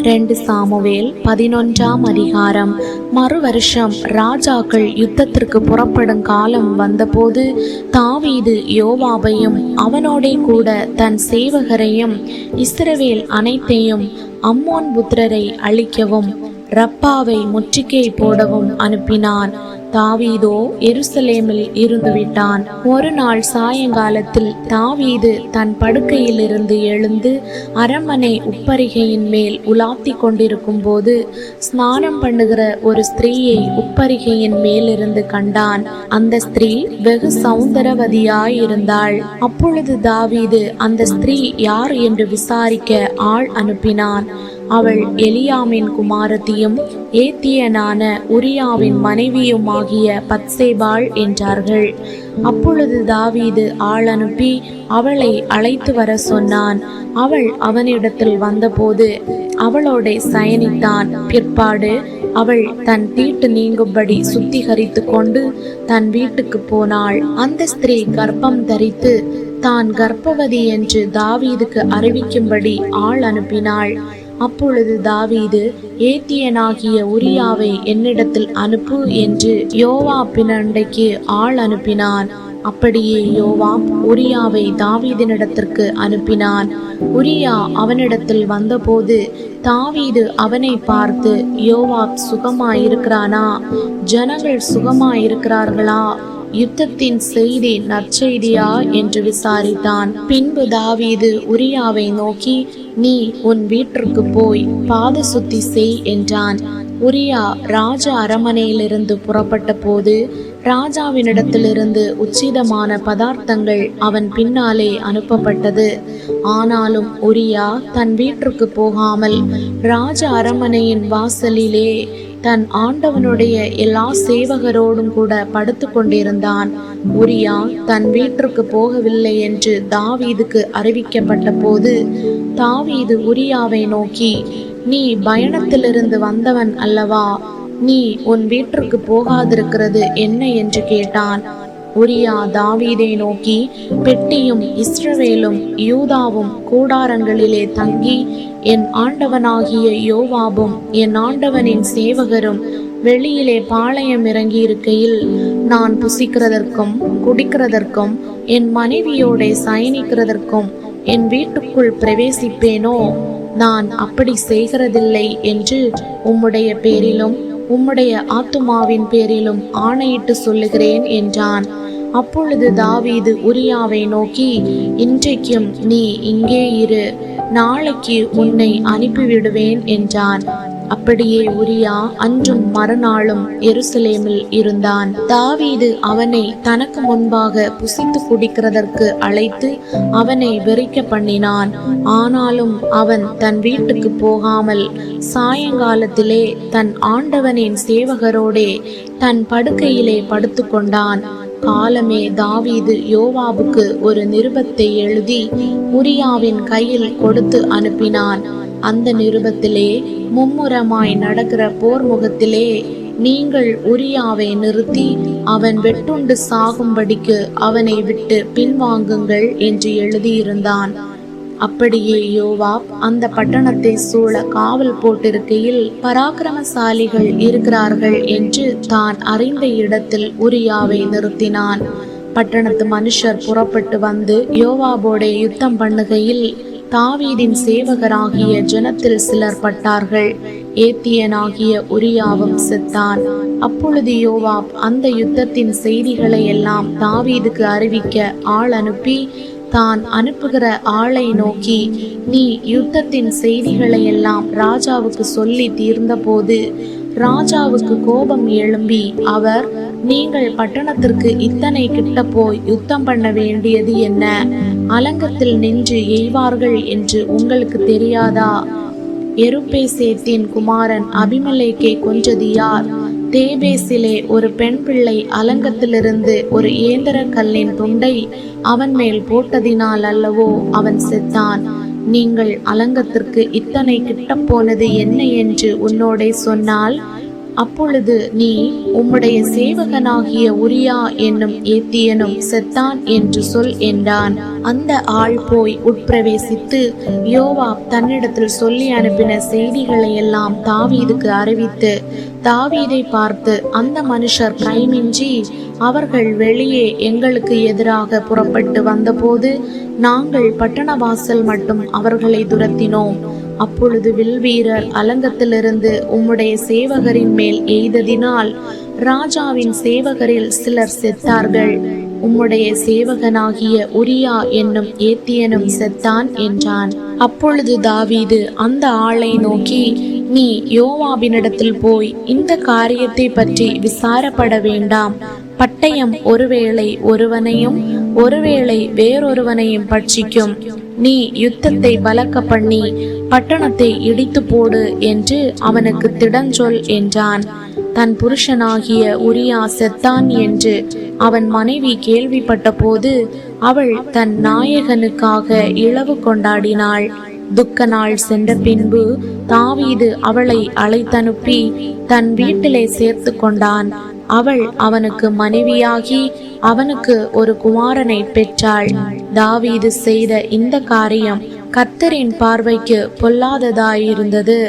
2 Samuel 11ஆம் அதிகாரம். மறு வருஷம் ராஜாக்கள் யுத்தத்திற்கு புறப்படும் காலம் வந்தபோது தாவீது யோவாபையும் அவனோடே கூட தன் சேவகரையும் இஸ்ரவேல் அனைத்தையும் அம்மோன் புத்திரரை அழிக்கவும் ரப்பாவை முற்றுகை போடவும் அனுப்பினான். தாவீதோ எருசலேமில் இருந்து விட்டான். ஒரு நாள் சாயங்காலத்தில் தாவீது தன் படுக்கையிலிருந்து எழுந்து அரண்மனை உப்பரிகையின் மேல் உலாத்தி கொண்டிருக்கும் போது ஸ்நானம் பண்ணுகிற ஒரு ஸ்திரீயை உப்பரிகையின் மேலிருந்து கண்டான். அந்த ஸ்திரீ வெகு சௌந்தரவதியாயிருந்தாள். அப்பொழுது தாவீது அந்த ஸ்திரீ யார் என்று விசாரிக்க ஆள் அனுப்பினான். அவள் எலியாமின் குமாரத்தியும் ஏத்தியனான உரியாவின் மனைவியுமாகிய பத்சேபாள் என்றார்கள். அப்பொழுது தாவீது ஆள் அனுப்பி அவளை அழைத்து வர சொன்னான். அவள் அவனிடத்தில் வந்தபோது அவளோட சயனித்தான். பிற்பாடு அவள் தன் தீட்டு நீங்கும்படி சுத்திகரித்து கொண்டு தன் வீட்டுக்கு போனாள். அந்த ஸ்திரீ கர்ப்பம் தரித்து தான் கர்ப்பவதி என்று தாவீதுக்கு அறிவிக்கும்படி ஆள் அனுப்பினாள். அப்பொழுது தாவீது ஏத்தியனாகிய உரியாவை என்னிடத்தில் அனுப்பு என்று யோவாபினண்டைக்கு ஆள் அனுப்பினான். அப்படியே யோவாப் உரியாவை தாவீதினிடத்திற்கு அனுப்பினான். உரியா அவனிடத்தில் வந்தபோது தாவீது அவனை பார்த்து, யோவாப் சுகமாயிருக்கிறானா? ஜனங்கள் சுகமாயிருக்கிறார்களா? யுத்தத்தின் செய்தி நற்செய்தியா என்று விசாரித்தான். பின்பு தாவீது உரியாவை நோக்கி, நீ உன் வீட்டிற்கு போய் பாத சுத்தி செய் என்றான். உரியா ராஜ அரமனையிலிருந்து புறப்பட்ட போது ராஜாவினிடத்திலிருந்து உச்சிதமான பதார்த்தங்கள் அவன் பின்னாலே அனுப்பப்பட்டது. ஆனாலும் உரியா தன் வீட்டிற்கு போகாமல் ராஜ அரமனையின் வாசலிலே தன் ஆண்டவனுடைய எல்லா சேவகரோடும் கூட படுத்து கொண்டிருந்தான். உரியா தன் வீட்டிற்கு போகவில்லை என்று தாவீதுக்கு அறிவிக்கப்பட்ட போது தாவீது உரியாவை நோக்கி, நீ பயணத்திலிருந்து வந்தவன் அல்லவா? நீ உன் வீட்டிற்கு போகாதிருக்கிறது என்ன என்று கேட்டான். உரியா தாவீதை நோக்கி, பெட்டியும் இஸ்ரவேலும் யூதாவும் கூடாரங்களிலே தங்கி என் ஆண்டவனாகிய யோவாபும் என் ஆண்டவனின் சேவகரும் வெளியிலே பாளையம் இறங்கி இருக்கையில் நான் புசிக்கிறதற்கும் குடிக்கிறதற்கும் என் மனைவியோட சயனிக்கிறதற்கும் என் வீட்டுக்குள் பிரவேசிப்பேனோ? நான் அப்படி செய்கிறதில்லை என்று உம்முடைய பேரிலும் உம்முடைய ஆத்துமாவின் பேரிலும் ஆணையிட்டு சொல்லுகிறேன் என்றான். அப்பொழுது தாவீது உரியாவை நோக்கி, இன்றைக்கும் நீ இங்கே இரு, நாளைக்கு உன்னை அனுப்பிவிடுவேன் என்றான். அப்படியே உரியா அன்றும் மறுநாளும் எருசலேமில் இருந்தான். தாவீது அவனை தனக்கு முன்பாக புசித்து குடிக்கிறதற்கு அழைத்து அவனை வெறிக்க பண்ணினான். ஆனாலும் அவன் தன் வீட்டுக்கு போகாமல் சாயங்காலத்திலே தன் ஆண்டவனின் சேவகரோடே தன் படுக்கையிலே படுத்து கொண்டான். காலமே தாவீது யோவாபுக்கு ஒரு நிருபத்தை எழுதி உரியாவின் கையில் கொடுத்து அனுப்பினான். அந்த நிருபத்திலே மும்முரமாய் நடக்கிற போர் முகத்திலே நீங்கள் உரியாவை நிறுத்தி அவன் வெட்டுண்டு சாகும்படிக்கு அவனை விட்டு பின்வாங்குங்கள் என்று எழுதியிருந்தான். அப்படியே யோவாப் அந்த பட்டணத்தை சூழ காவல் போட்டிருக்கையில் பராக்கிரமசாலிகள் இருக்கிறார்கள் என்று தான் அறிந்த இடத்தில் உரியாவை நிறுத்தினான். பட்டணத்து மனுஷர் புறப்பட்டு வந்து யோவாபோட யுத்தம் பண்ணுகையில் தாவீதின் சேவகராகிய ஜனத்தில் சிலர் பட்டார்கள். ஏத்தியனாகிய உரியாவும் செத்தான். அப்பொழுது யோவாப் அந்த யுத்தத்தின் செய்திகளை எல்லாம் தாவீதுக்கு அறிவிக்க ஆள் அனுப்பி தான் அனுப்புகிற ஆளை நோக்கி, நீ யுத்தத்தின் செய்திகளை எல்லாம் ராஜாவுக்கு சொல்லி தீர்ந்த போது ராஜாவுக்கு கோபம் எழும்பி அவர், நீங்கள் பட்டணத்திற்கு இத்தனை கிட்ட போய் யுத்தம் பண்ண வேண்டியது என்ன? அலங்கத்தில் நின்று எய்வார்கள் என்று உங்களுக்கு தெரியாதா? எருப்பேசேத்தின் குமாரன் அபிமெலேக்கை கொன்றது யார்? தேபேசிலே ஒரு பெண் பிள்ளை அலங்கத்திலிருந்து ஒரு ஏந்திர கல்லின் துண்டை அவன் மேல் போட்டதினால் அல்லவோ அவன் செத்தான். நீங்கள் அலங்கத்திற்கு இத்தனை கிட்ட போனது என்ன என்று உன்னோடே சொன்னால் அப்பொழுது நீ உம்முடைய சேவகனாகிய உரியா என்னும் ஏத்தியனும் செத்தான் என்று சொல் என்றான். அந்த ஆள் போய் உட்பிரவேசித்து யோவாப் தன்னிடத்தில் சொல்லி அனுப்பின செய்திகளை எல்லாம் தாவீதுக்கு அறிவித்து தாவீதை பார்த்து, அந்த மனுஷர் கைமிஞ்சி அவர்கள் வெளியே எங்களுக்கு எதிராக புறப்பட்டு வந்தபோது நாங்கள் பட்டணவாசல் மட்டும் அவர்களை துரத்தினோம். அப்பொழுது வில்வீரர் அலங்கத்திலிருந்து உம்முடைய சேவகரின் மேல் எய்ததினால் ராஜாவின் சேவகரில் சிலர் செத்தார்கள். உம்முடைய சேவகனாகிய உரியா என்னும் ஏத்தியனும் செத்தான் என்றான். அப்பொழுது தாவீது அந்த ஆளை நோக்கி, நீ யோவாபினிடத்தில் போய் இந்த காரியத்தை பற்றி விசாரப்பட வேண்டாம். பட்டயம் ஒருவேளை ஒருவனையும் ஒருவேளை வேறொருவனையும் பட்சிக்கும். நீ யுத்தத்தை பலக்க பண்ணி பட்டணத்தை இடித்து போடு என்று அவனுக்கு திடஞ்சொல் என்றான். தன் புருஷனாகிய உரியா செத்தான் என்று அவன் மனைவி கேள்விப்பட்ட போது அவள் தன் நாயகனுக்காக இளவு கொண்டாடினாள். துக்க நாள் சென்ற பின்பு தாவீது அவளை அழைத்தனுப்பி தன் வீட்டிலே சேர்த்து கொண்டான். அவள் அவனுக்கு மனைவியாகி அவனுக்கு ஒரு குமாரனை பெற்றாள். தாவீது செய்த இந்த காரியம் கர்த்தரின் பார்வைக்கு பொல்லாததாயிருந்தது.